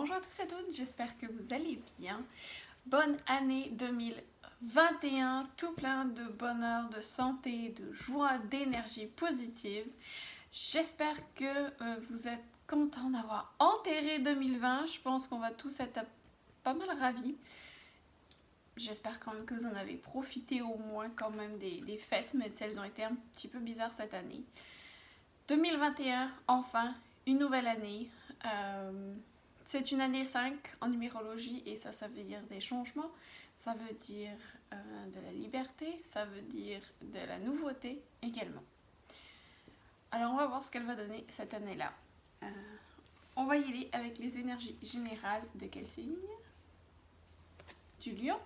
Bonjour à tous et à toutes, j'espère que vous allez bien. Bonne année 2021, tout plein de bonheur, de santé, de joie, d'énergie positive. J'espère que vous êtes contents d'avoir enterré 2020. Je pense qu'on va tous être pas mal ravis. J'espère quand même que vous en avez profité au moins quand même des fêtes, même si elles ont été un petit peu bizarres cette année. 2021, enfin, une nouvelle année. C'est une année 5 en numérologie et ça veut dire des changements, ça veut dire de la liberté, ça veut dire de la nouveauté également. Alors on va voir ce qu'elle va donner cette année-là. On va y aller avec les énergies générales de quel signe? Du lion.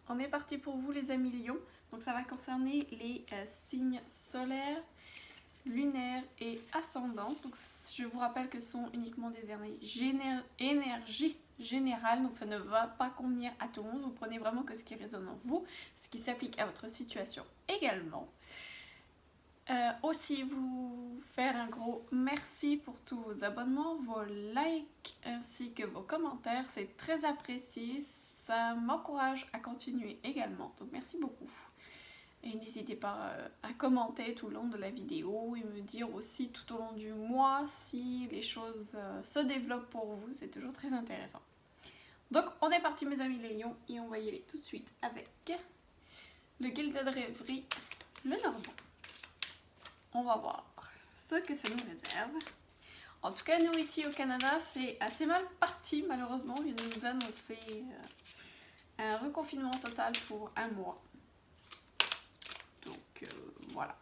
On est parti pour vous les amis lions. Donc ça va concerner les signes solaires, lunaire et ascendant. Donc je vous rappelle que ce sont uniquement des énergies générales, donc ça ne va pas convenir à tout le monde. Vous prenez vraiment que ce qui résonne en vous, ce qui s'applique à votre situation également. Aussi vous faire un gros merci pour tous vos abonnements, vos likes ainsi que vos commentaires, c'est très apprécié, ça m'encourage à continuer également, donc merci beaucoup. Et n'hésitez pas à commenter tout le long de la vidéo et me dire aussi tout au long du mois si les choses se développent pour vous, c'est toujours très intéressant. Donc on est parti mes amis les lions et on va y aller tout de suite avec le Gilded Rêverie, le Normand. On va voir ce que ça nous réserve. En tout cas nous ici au Canada c'est assez mal parti malheureusement, on vient de nous annoncer un reconfinement total pour un mois. Voilà.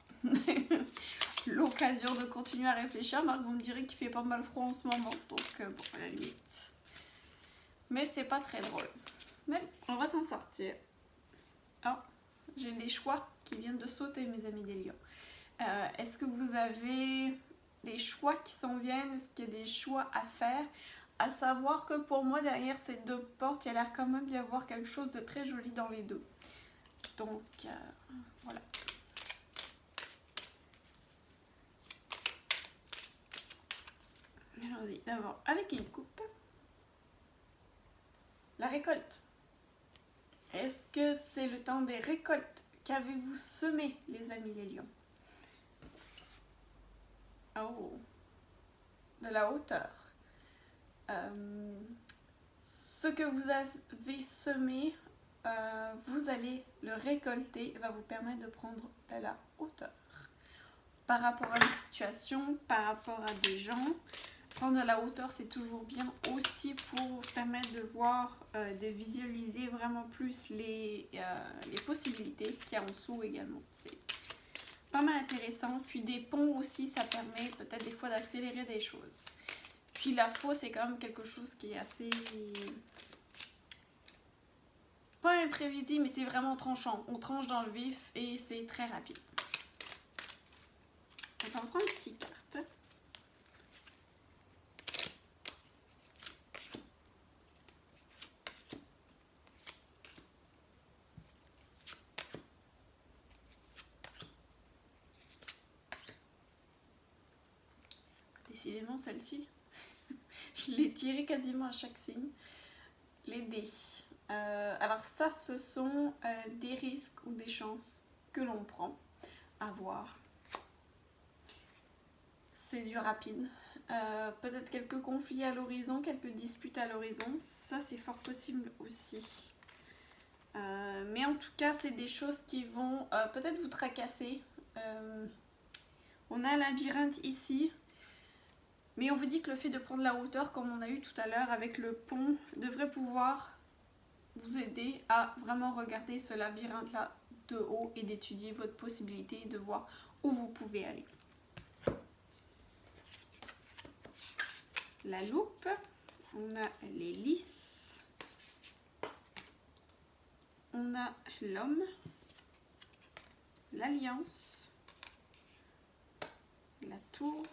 L'occasion de continuer à réfléchir. Marc, vous me direz qu'il fait pas mal froid en ce moment, donc bon, à la limite. Mais c'est pas très drôle. Mais on va s'en sortir. Oh, j'ai des choix qui viennent de sauter, mes amis des lions. Est-ce que vous avez des choix qui s'en viennent? Est-ce qu'il y a des choix à faire? À savoir que pour moi, derrière ces deux portes, il y a l'air quand même d'y avoir quelque chose de très joli dans les deux. Donc, voilà. Allons-y, d'abord avec une coupe. La récolte. Est-ce que c'est le temps des récoltes? Qu'avez-vous semé, les amis les lions? Oh, de la hauteur. Ce que vous avez semé, vous allez le récolter et va vous permettre de prendre de la hauteur. Par rapport à une situation, par rapport à des gens, prendre de la hauteur, c'est toujours bien aussi pour permettre de voir, de visualiser vraiment plus les possibilités qu'il y a en dessous également. C'est pas mal intéressant. Puis des ponts aussi, ça permet peut-être des fois d'accélérer des choses. Puis la faux, c'est quand même quelque chose qui est assez... pas imprévisible, mais c'est vraiment tranchant. On tranche dans le vif et c'est très rapide. On va prendre 6 cartes. Décidément, celle-ci, je l'ai tirée quasiment à chaque signe. Les dés. Alors ça, ce sont des risques ou des chances que l'on prend à voir. C'est du rapide. Peut-être quelques conflits à l'horizon, quelques disputes à l'horizon. Ça, c'est fort possible aussi. Mais en tout cas, c'est des choses qui vont peut-être vous tracasser. On a un labyrinthe ici. Mais on vous dit que le fait de prendre la hauteur, comme on a eu tout à l'heure avec le pont, devrait pouvoir vous aider à vraiment regarder ce labyrinthe-là de haut et d'étudier votre possibilité et de voir où vous pouvez aller. La loupe, on a les lys, on a l'homme, l'alliance, la tour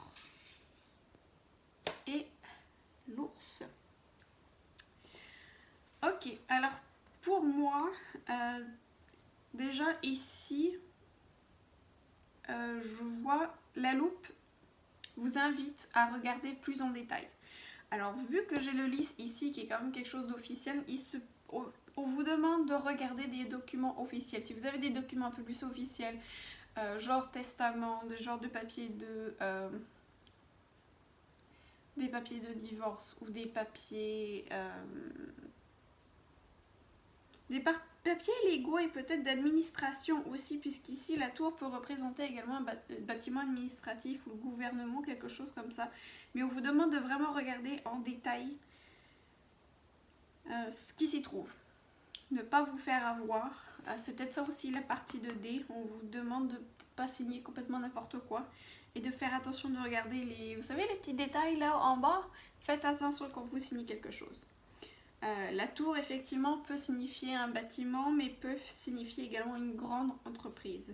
et l'ours. Ok, alors pour moi, déjà ici, je vois la loupe vous invite à regarder plus en détail, Alors, vu que j'ai le lys ici, qui est quand même quelque chose d'officiel, on vous demande de regarder des documents officiels. Si vous avez des documents un peu plus officiels, genre testament, genre de papier des papiers de divorce ou des papiers papiers légaux et peut-être d'administration aussi, puisqu'ici la tour peut représenter également un bâtiment administratif ou le gouvernement, quelque chose comme ça. Mais on vous demande de vraiment regarder en détail ce qui s'y trouve. Ne pas vous faire avoir. C'est peut-être ça aussi la partie de D. On vous demande de peut-être pas signer complètement n'importe quoi et de faire attention de regarder vous savez, les petits détails là en bas. Faites attention quand vous signez quelque chose. La tour, effectivement, peut signifier un bâtiment, mais peut signifier également une grande entreprise.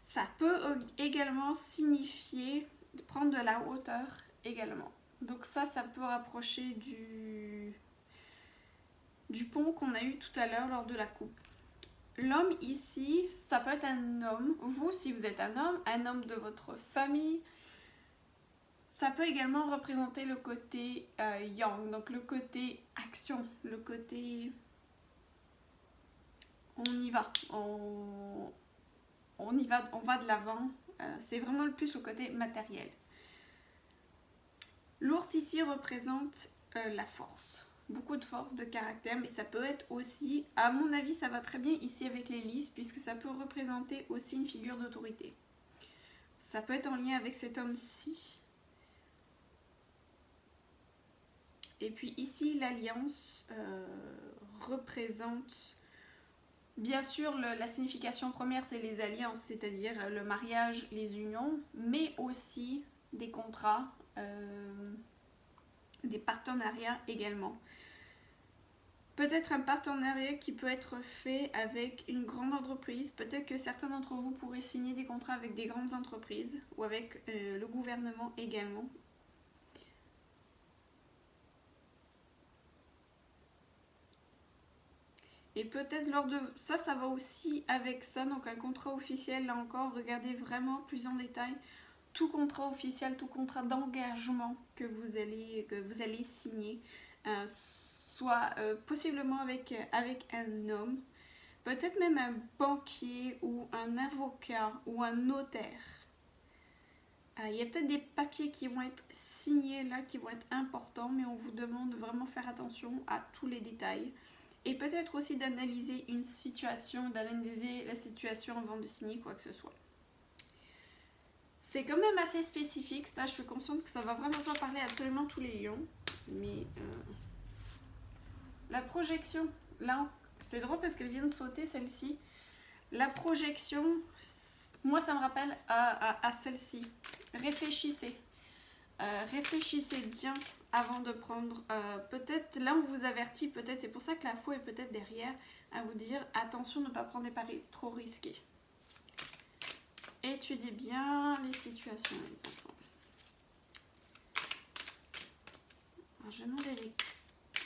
Ça peut également signifier prendre de la hauteur également. Donc ça peut rapprocher du pont qu'on a eu tout à l'heure lors de la coupe. L'homme ici, ça peut être un homme. Vous, si vous êtes un homme de votre famille. Ça peut également représenter le côté yang, donc le côté action, le côté on y va, on y va, on va de l'avant. C'est vraiment le plus le côté matériel. L'ours ici représente la force, beaucoup de force, de caractère, mais ça peut être aussi, à mon avis, ça va très bien ici avec les lys, puisque ça peut représenter aussi une figure d'autorité. Ça peut être en lien avec cet homme-ci. Et puis ici, l'alliance représente, bien sûr, la signification première, c'est les alliances, c'est-à-dire le mariage, les unions, mais aussi des contrats, des partenariats également. Peut-être un partenariat qui peut être fait avec une grande entreprise. Peut-être que certains d'entre vous pourraient signer des contrats avec des grandes entreprises ou avec le gouvernement également. Et peut-être lors de ça, ça va aussi avec ça, donc un contrat officiel, là encore, regardez vraiment plus en détail tout contrat officiel, tout contrat d'engagement que vous allez signer, soit possiblement avec un homme, peut-être même un banquier ou un avocat ou un notaire. Il y a peut-être des papiers qui vont être signés là, qui vont être importants, mais on vous demande de vraiment faire attention à tous les détails. Et peut-être aussi d'analyser une situation, d'analyser la situation avant de signer quoi que ce soit. C'est quand même assez spécifique, ça, je suis consciente que ça va vraiment pas parler à absolument tous les lions. Mais la projection, là, c'est drôle parce qu'elle vient de sauter celle-ci. La projection, moi ça me rappelle à celle-ci. Réfléchissez. Réfléchissez bien avant de prendre, peut-être, là on vous avertit, peut-être, c'est pour ça que la foi est peut-être derrière, à vous dire, attention de ne pas prendre des paris trop risqués. Étudiez bien les situations, les enfants. Alors, je vais demander les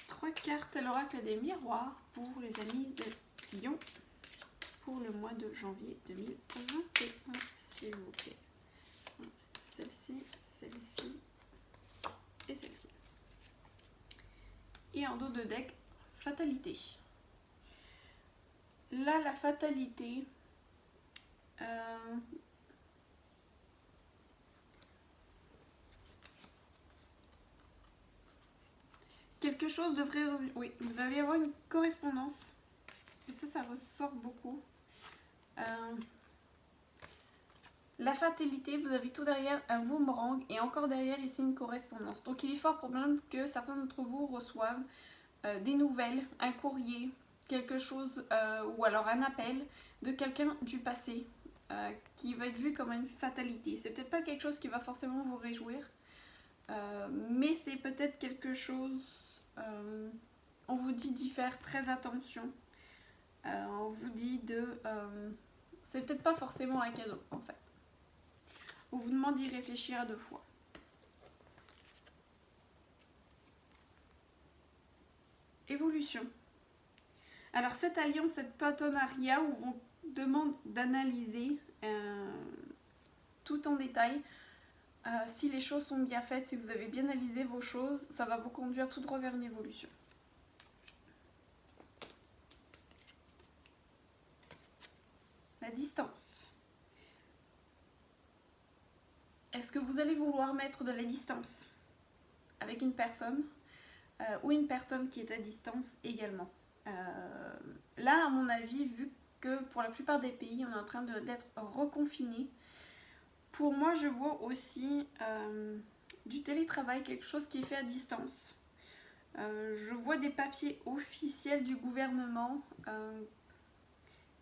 3 cartes à l'oracle des miroirs pour les amis de Lion pour le mois de janvier 2021, s'il vous plaît. Celle-ci, celle-ci et celle-ci. Et en dos de deck, fatalité. Là, la fatalité, quelque chose devrait revenir. Oui, vous allez avoir une correspondance. Et ça ressort beaucoup. La fatalité, vous avez tout derrière un boomerang et encore derrière ici une correspondance. Donc il est fort probable que certains d'entre vous reçoivent des nouvelles, un courrier, quelque chose ou alors un appel de quelqu'un du passé qui va être vu comme une fatalité. C'est peut-être pas quelque chose qui va forcément vous réjouir, mais c'est peut-être quelque chose, on vous dit d'y faire très attention. On vous dit c'est peut-être pas forcément un cadeau en fait. On vous demande d'y réfléchir à 2 fois. Évolution. Alors cette alliance, cette partenariat où on vous demande d'analyser tout en détail Si les choses sont bien faites, si vous avez bien analysé vos choses, ça va vous conduire tout droit vers une évolution. La distance. Est-ce que vous allez vouloir mettre de la distance avec une personne ou une personne qui est à distance également? Là, à mon avis, vu que pour la plupart des pays, on est en train d'être reconfiné, pour moi, je vois aussi du télétravail, quelque chose qui est fait à distance. Je vois des papiers officiels du gouvernement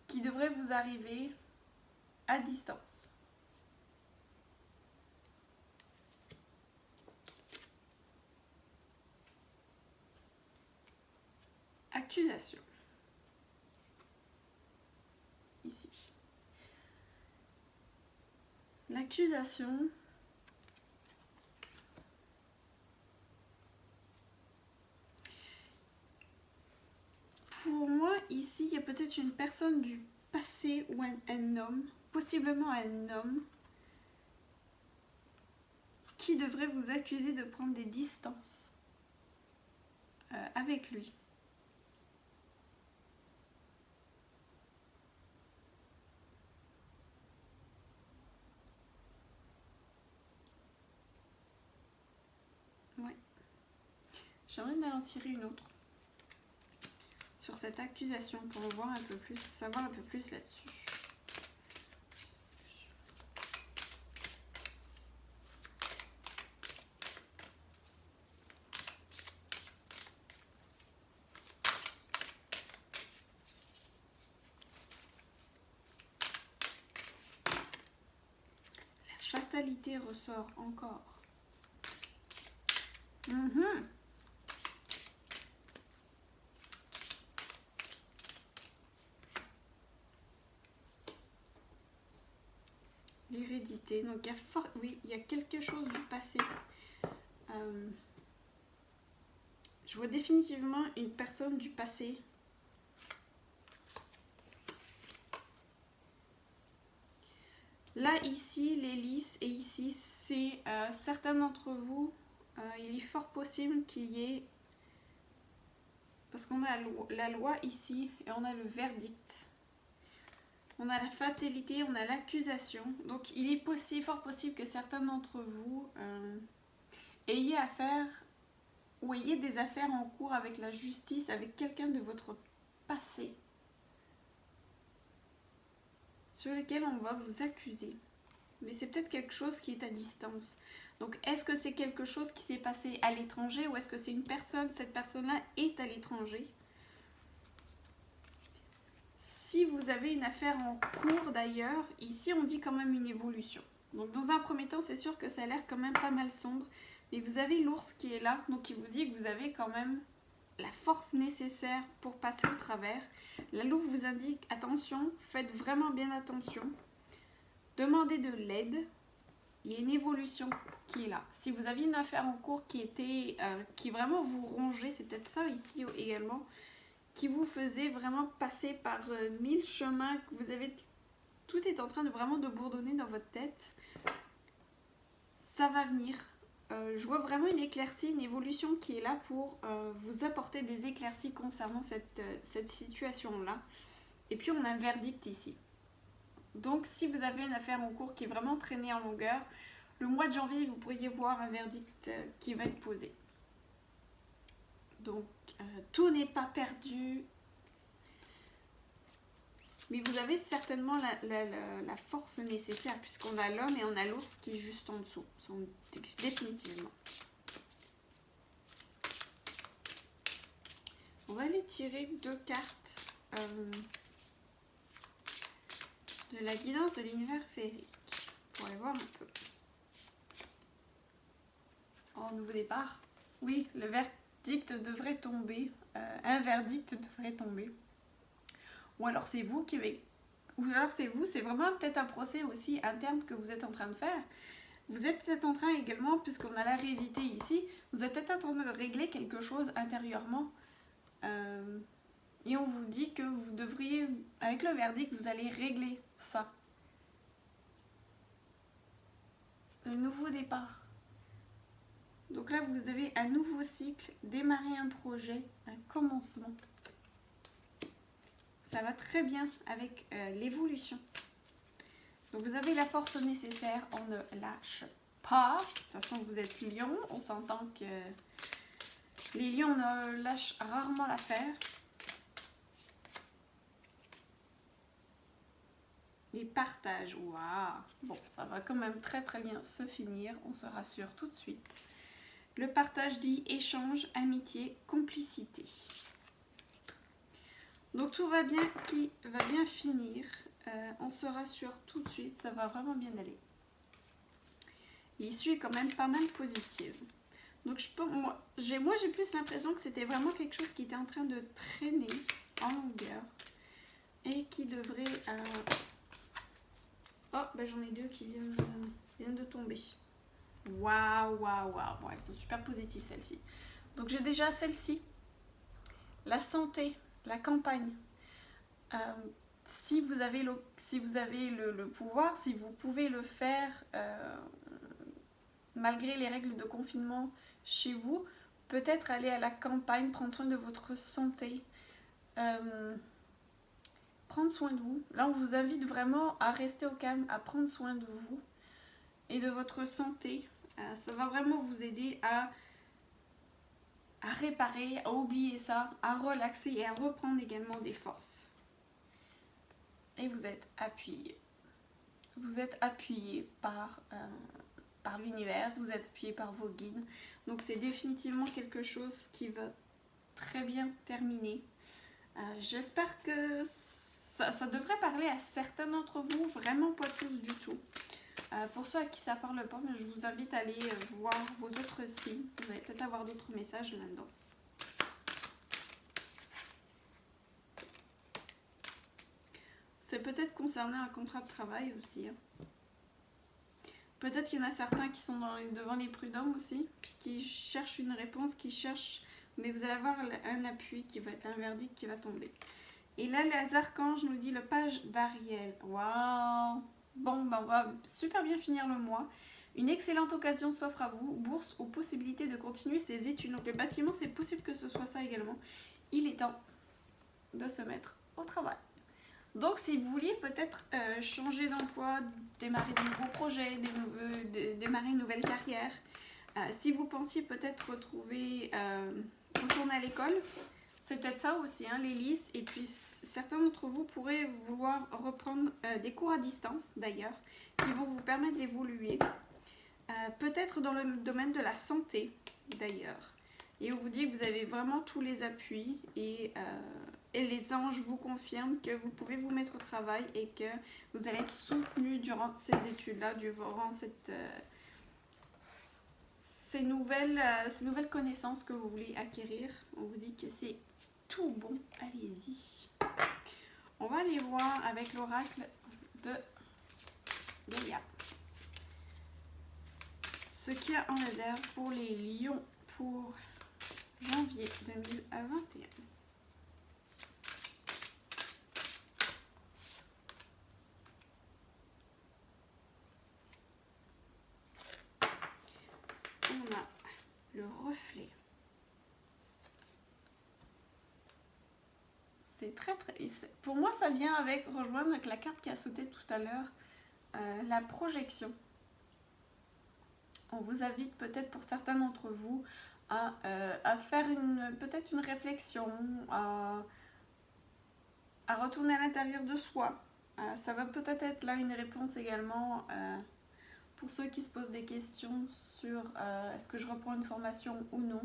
qui devraient vous arriver à distance. Accusation. Ici. L'accusation. Pour moi, ici, il y a peut-être une personne du passé ou un homme, possiblement un homme, qui devrait vous accuser de prendre des distances avec lui. Ouais. J'aimerais en tirer une autre sur cette accusation pour voir un peu plus, savoir un peu plus là-dessus. La fatalité ressort encore. L'hérédité. Donc il y a quelque chose du passé. Je vois définitivement une personne du passé. Là, ici, l'hélice, et ici, c'est certains d'entre vous, il est fort possible qu'il y ait... Parce qu'on a la loi ici, et on a le verdict. On a la fatalité, on a l'accusation. Donc, il est fort possible que certains d'entre vous ayez affaire ou ayez des affaires en cours avec la justice, avec quelqu'un de votre passé, sur lesquels on va vous accuser. Mais c'est peut-être quelque chose qui est à distance. Donc, est-ce que c'est quelque chose qui s'est passé à l'étranger ou est-ce que c'est une personne, cette personne-là est à l'étranger? Si vous avez une affaire en cours d'ailleurs, ici on dit quand même une évolution. Donc dans un premier temps, c'est sûr que ça a l'air quand même pas mal sombre. Mais vous avez l'ours qui est là, donc il vous dit que vous avez quand même la force nécessaire pour passer au travers. La loupe vous indique, attention, faites vraiment bien attention. Demandez de l'aide. Il y a une évolution qui est là. Si vous aviez une affaire en cours qui vraiment vous rongeait, c'est peut-être ça ici également, qui vous faisait vraiment passer par 1000 chemins, que vous avez... Tout est en train de vraiment de bourdonner dans votre tête. Ça va venir. Je vois vraiment une éclaircie, une évolution qui est là pour vous apporter des éclaircies concernant cette situation-là. Et puis on a un verdict ici. Donc si vous avez une affaire en cours qui est vraiment traînée en longueur, le mois de janvier, vous pourriez voir un verdict qui va être posé. Donc tout n'est pas perdu. Mais vous avez certainement la force nécessaire puisqu'on a l'homme et on a l'ours qui est juste en dessous. Définitivement. On va aller tirer 2 cartes de la guidance de l'univers féerique. Pour aller voir un peu. Oh, nouveau départ. Oui, le verdict devrait tomber. Un verdict devrait tomber. Ou alors c'est vous c'est vraiment peut-être un procès aussi interne que vous êtes en train de faire. Vous êtes peut-être en train également, puisqu'on a la réalité ici, vous êtes peut-être en train de régler quelque chose intérieurement. Et on vous dit que vous devriez, avec le verdict, vous allez régler ça. le nouveau départ. Donc là, vous avez un nouveau cycle, démarrer un projet, un commencement. Ça va très bien avec l'évolution. Donc vous avez la force nécessaire, on ne lâche pas. De toute façon, vous êtes lion, on s'entend que les lions ne lâchent rarement l'affaire. Les partages, waouh. Bon, ça va quand même très très bien se finir, on se rassure tout de suite. Le partage dit échange, amitié, complicité. Donc tout va bien qui va bien finir. On se rassure tout de suite, ça va vraiment bien aller. L'issue est quand même pas mal positive. Donc moi j'ai plus l'impression que c'était vraiment quelque chose qui était en train de traîner en longueur et qui devrait... Oh, ben j'en ai deux qui viennent de tomber. Waouh, waouh, waouh. Ouais, elles sont super positives celles-ci. Donc j'ai déjà celle-ci. La santé, la campagne. Si vous avez le pouvoir, si vous pouvez le faire malgré les règles de confinement chez vous, peut-être aller à la campagne, prendre soin de votre santé, prendre soin de vous. Là, on vous invite vraiment à rester au calme, à prendre soin de vous et de votre santé. Ça va vraiment vous aider à réparer, à oublier ça, à relaxer et à reprendre également des forces. Et vous êtes appuyé. Vous êtes appuyé par l'univers, vous êtes appuyé par vos guides. Donc c'est définitivement quelque chose qui va très bien terminer. J'espère que ça devrait parler à certains d'entre vous, vraiment pas tous du tout. Pour ceux à qui ça parle pas, je vous invite à aller voir vos autres signes. Vous allez peut-être avoir d'autres messages là-dedans. C'est peut-être concerné un contrat de travail aussi. Peut-être qu'il y en a certains qui sont devant les prud'hommes aussi, puis qui cherchent une réponse, mais vous allez avoir un appui qui va être un verdict qui va tomber. Et là, les archanges nous dit le page d'Ariel. Waouh! Bon, ben on va super bien finir le mois. Une excellente occasion s'offre à vous, bourse ou possibilité de continuer ses études. Donc le bâtiment, c'est possible que ce soit ça également. Il est temps de se mettre au travail. Donc si vous vouliez peut-être changer d'emploi, démarrer de nouveaux projets, démarrer une nouvelle carrière, si vous pensiez peut-être retourner à l'école, c'est peut-être ça aussi, hein, les listes. Et puis certains d'entre vous pourraient vouloir reprendre des cours à distance d'ailleurs, qui vont vous permettre d'évoluer. Peut-être dans le domaine de la santé d'ailleurs. Et on vous dit que vous avez vraiment tous les appuis et les anges vous confirment que vous pouvez vous mettre au travail et que vous allez être soutenu durant ces études-là, durant ces nouvelles connaissances que vous voulez acquérir. On vous dit que c'est tout bon, allez-y. On va aller voir avec l'oracle de Gaïa ce qu'il y a en réserve pour les lions pour janvier 2021. On a le reflet. C'est très très... Pour moi, ça vient rejoindre avec la carte qui a sauté tout à l'heure, la projection. On vous invite peut-être pour certains d'entre vous à faire peut-être une réflexion, à retourner à l'intérieur de soi. Ça va peut-être être là une réponse également pour ceux qui se posent des questions sur est-ce que je reprends une formation ou non.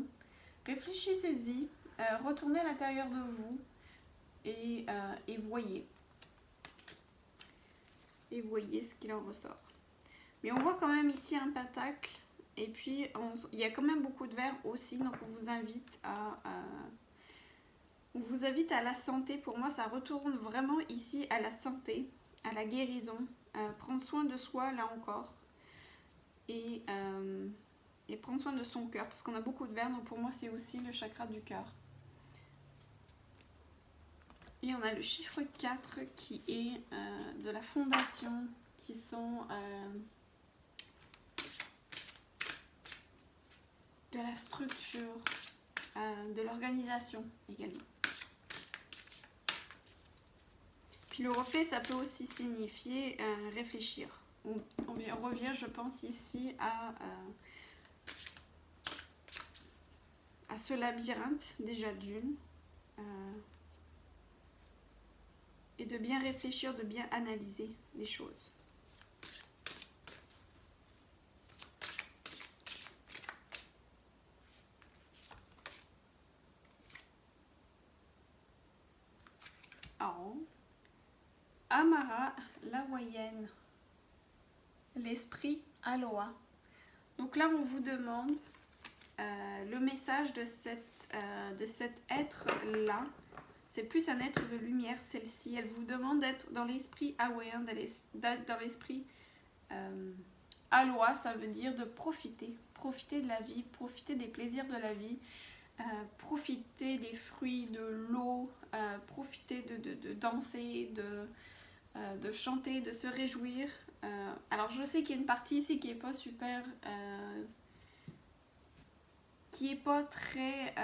Réfléchissez-y, retournez à l'intérieur de vous et voyez. Et voyez ce qu'il en ressort. Mais on voit quand même ici un pentacle. Et puis, il y a quand même beaucoup de verre aussi. Donc, on vous invite à la santé. Pour moi, ça retourne vraiment ici à la santé, à la guérison. Prendre soin de soi, là encore. Et prendre soin de son cœur. Parce qu'on a beaucoup de verre. Donc, pour moi, c'est aussi le chakra du cœur. Et on a le chiffre 4 qui est de la fondation, qui sont de la structure, de l'organisation également. Puis le reflet, ça peut aussi signifier réfléchir. On revient, je pense, ici à ce labyrinthe, déjà d'une, et de bien réfléchir, de bien analyser les choses. Oh. Amara, l'hawaïenne, l'esprit Aloha. Donc là, on vous demande le message de cet être-là. C'est plus un être de lumière, celle-ci. Elle vous demande d'être dans l'esprit hawaïen, d'être dans l'esprit Aloha. Ça veut dire de profiter. Profiter de la vie, profiter des plaisirs de la vie. Profiter des fruits, de l'eau, profiter de danser, de chanter, de se réjouir. Alors je sais qu'il y a une partie ici qui est pas super, qui est pas très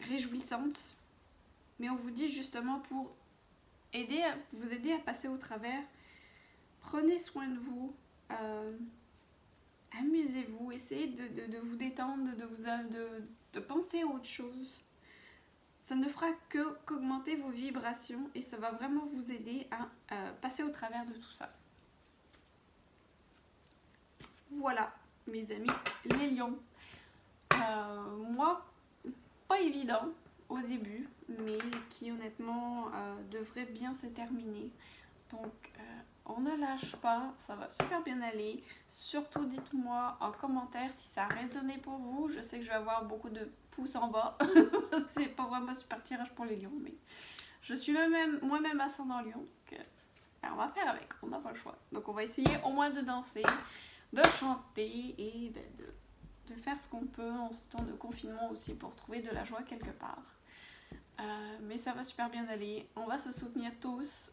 réjouissante, mais on vous dit justement pour vous aider à passer au travers, prenez soin de vous, amusez-vous, essayez de vous détendre, de penser à autre chose. Ça ne fera qu'augmenter vos vibrations et ça va vraiment vous aider à passer au travers de tout ça. Voilà, mes amis, les lions. Moi, pas évident au début, mais qui honnêtement devrait bien se terminer. Donc, on ne lâche pas, ça va super bien aller. Surtout, dites-moi en commentaire si ça a résonné pour vous. Je sais que je vais avoir beaucoup de pouces en bas. C'est pas vraiment un super tirage pour les lions, mais je suis moi-même ascendant lion. Donc, on va faire avec, on n'a pas le choix. Donc, on va essayer au moins de danser, de chanter et de faire ce qu'on peut en ce temps de confinement aussi pour trouver de la joie quelque part. Mais ça va super bien aller. On va se soutenir tous.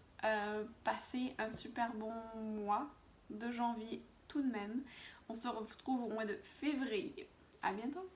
Passer un super bon mois de janvier tout de même. On se retrouve au mois de février. À bientôt!